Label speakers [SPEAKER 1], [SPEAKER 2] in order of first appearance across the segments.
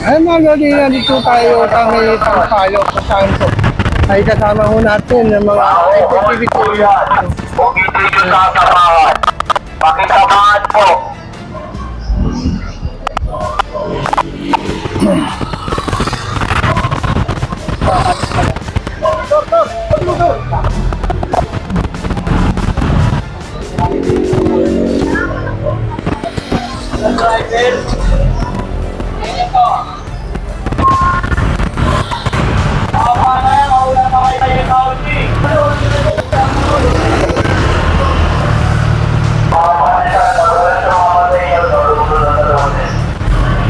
[SPEAKER 1] Ay mga ganyan, dito tayo sa may Sampayo, sa Santo. Ay kasama ho natin ng mga activity.
[SPEAKER 2] Kung hindi nyo sasamahan, pakisamahan po.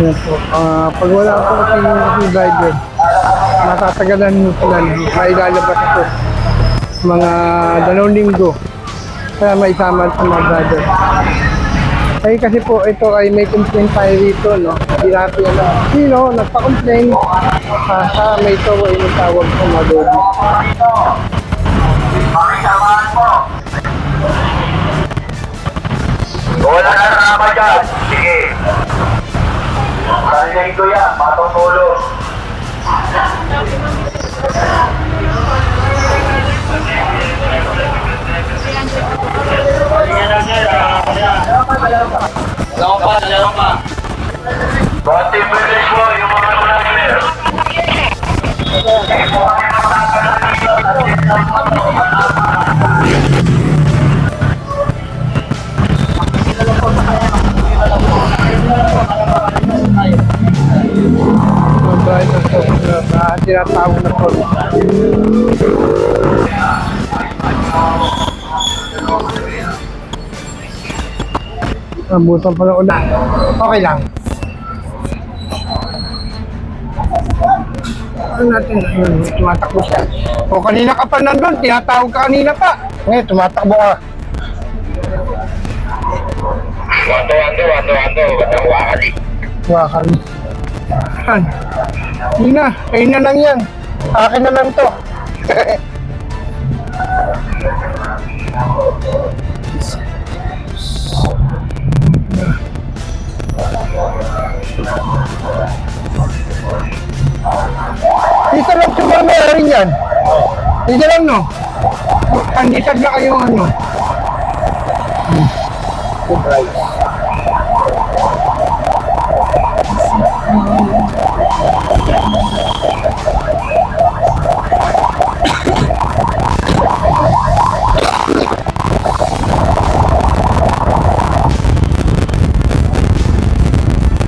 [SPEAKER 1] Yan po. Pag wala po kasi driver, matatagalan mo sila. Mailalabas ito mga 2 linggo. Kaya may sama sa mga driver. Ay kasi po ito ay may complaint tayo dito, no? Hindi natin alam sino nagpa-complain sa may ito ay tawag po madobi.
[SPEAKER 2] Pakisamahan po. Wala na rama dyan. Sige. Sanday ko yan, matutulog. Dalawa pa. Konting bilis mo, yung mga driver.
[SPEAKER 1] Mga driver po na tinatawag na po. Nabutan pa ng ulan. Okay lang. Ano natin? Tumatakbo siya. O kanina ka pa nandun. Tinatawag ka kanina pa. Ngayon, tumatakbo ka.
[SPEAKER 2] Wando. Wakali.
[SPEAKER 1] Wakan. Yan. Hindi na. Kayo na lang yan. Akin na lang to. Dito lang siguro meron yan. Dito lang, no? Andito na kayo, ano?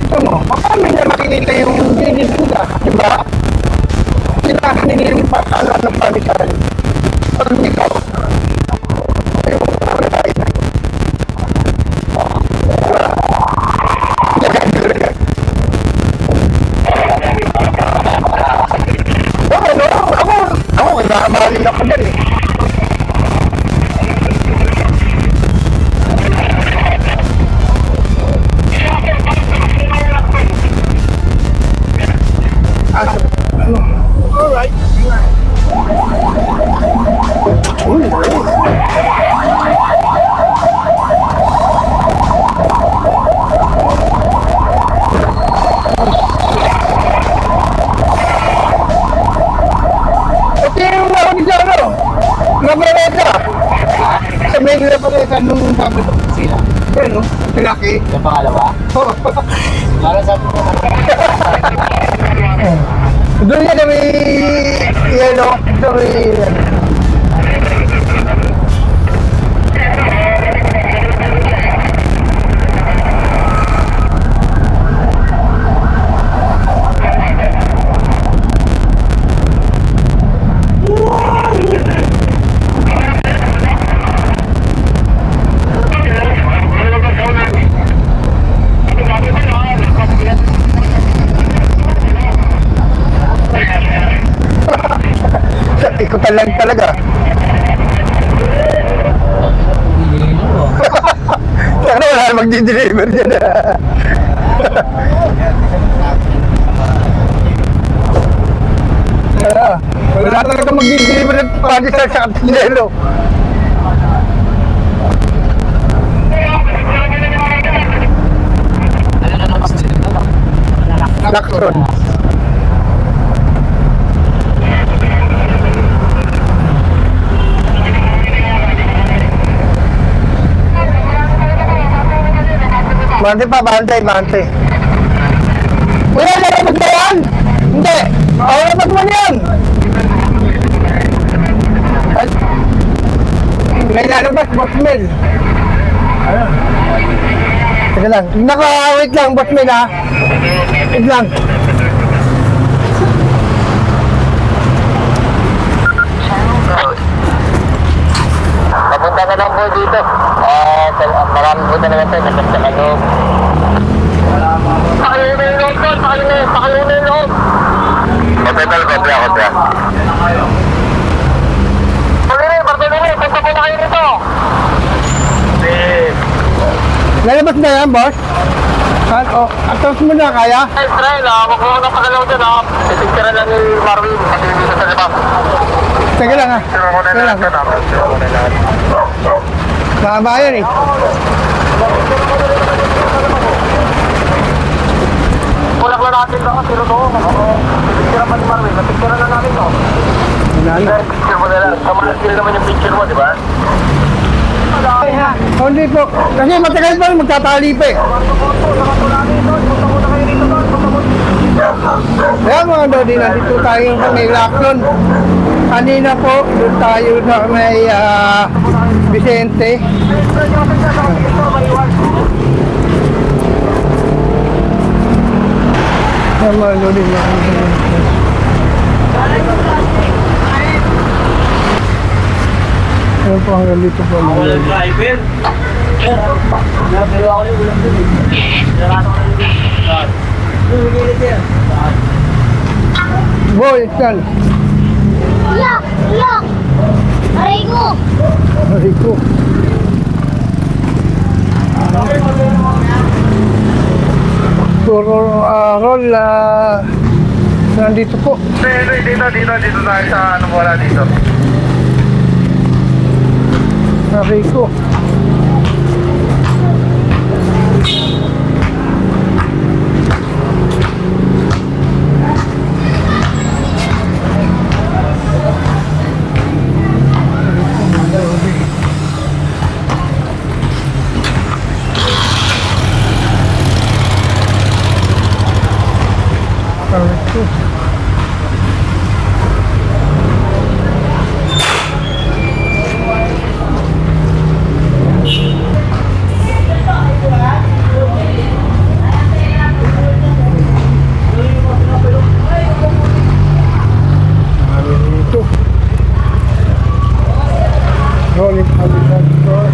[SPEAKER 1] Ito mo, paano nila makikita yung gilid nila? Diba? Sila kanina yung pagkala ng panikan. Pag ikaw, ayaw mo na tayo na. Ako, nakabalin ako dyan eh. Alright. Ito yung ako ni Jano. Nabaleta. Sabihin nila pa rin sa nung sabi ko. Sila? Yan, no? Pinaki.
[SPEAKER 3] Yung pangalawa?
[SPEAKER 1] Oo.
[SPEAKER 3] Para sabi ko
[SPEAKER 1] Doon yan may yelo. Doon may ikutan lang talaga. Sana wala na magdi-deliver dyan. Wala talaga magdi-deliver ng pagkisal sa Kapilelo. Lacson. Bante pa, bante. Wala, lalabas na yan! Hindi! Lalabas mo na yan! May lalabas, boss Mel. Teka lang. Wait lang, boss Mel ha. Wait lang.
[SPEAKER 2] Papunta ka lang po dito. Maraming po talaga tayo. Nagkasta ka loob. Pakalunin na yung loob doon. Pakalunin na yung loob. Hotel, kopya. Bartolome, punta po na kayo dito.
[SPEAKER 1] Lalabas na yan, boss? Atras mo na, kaya?
[SPEAKER 2] Hey, Israel, huwag mo na pagalaw dyan, Titigtira lang ni Marvin. Pati dito sa labas.
[SPEAKER 1] Teka lang ha. Teka lang. Mahaba yan eh.
[SPEAKER 2] Kulak lang natin lang kasi ito. Titigtira pa ni Marvin. Titigtira lang natin to. Picture mo na lang. Samahan naman yung picture mo, di ba?
[SPEAKER 1] Hindi po. Kasi matagal pa magtatali pa eh. Kaya mga Dodi, nandito tayo sa may Lacson. Kanina po, doon tayo sa may Vicente. Kaya mga Dodi, ano po hanggang dito po mga Dodi.
[SPEAKER 3] driver. Pero ako yung ulang dun eh.
[SPEAKER 1] Boy, Stan.
[SPEAKER 4] Iyak! Aray ko!
[SPEAKER 1] Aray ko. Puro roll, nandito po.
[SPEAKER 2] Dito tayo sa ano wala dito.
[SPEAKER 1] Aray ko. Aray ko. Rolling Habitat Store.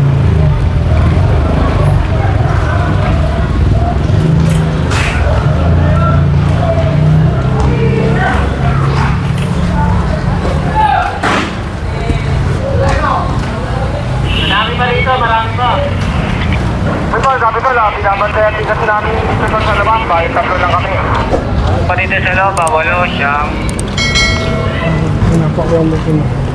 [SPEAKER 2] Marami pa. Sabi ko lang, binabantayan din kasi namin dito sa labas. Bakit tatlo lang kami? Panito sa loob, 8, 9.
[SPEAKER 1] Napakawala ko na.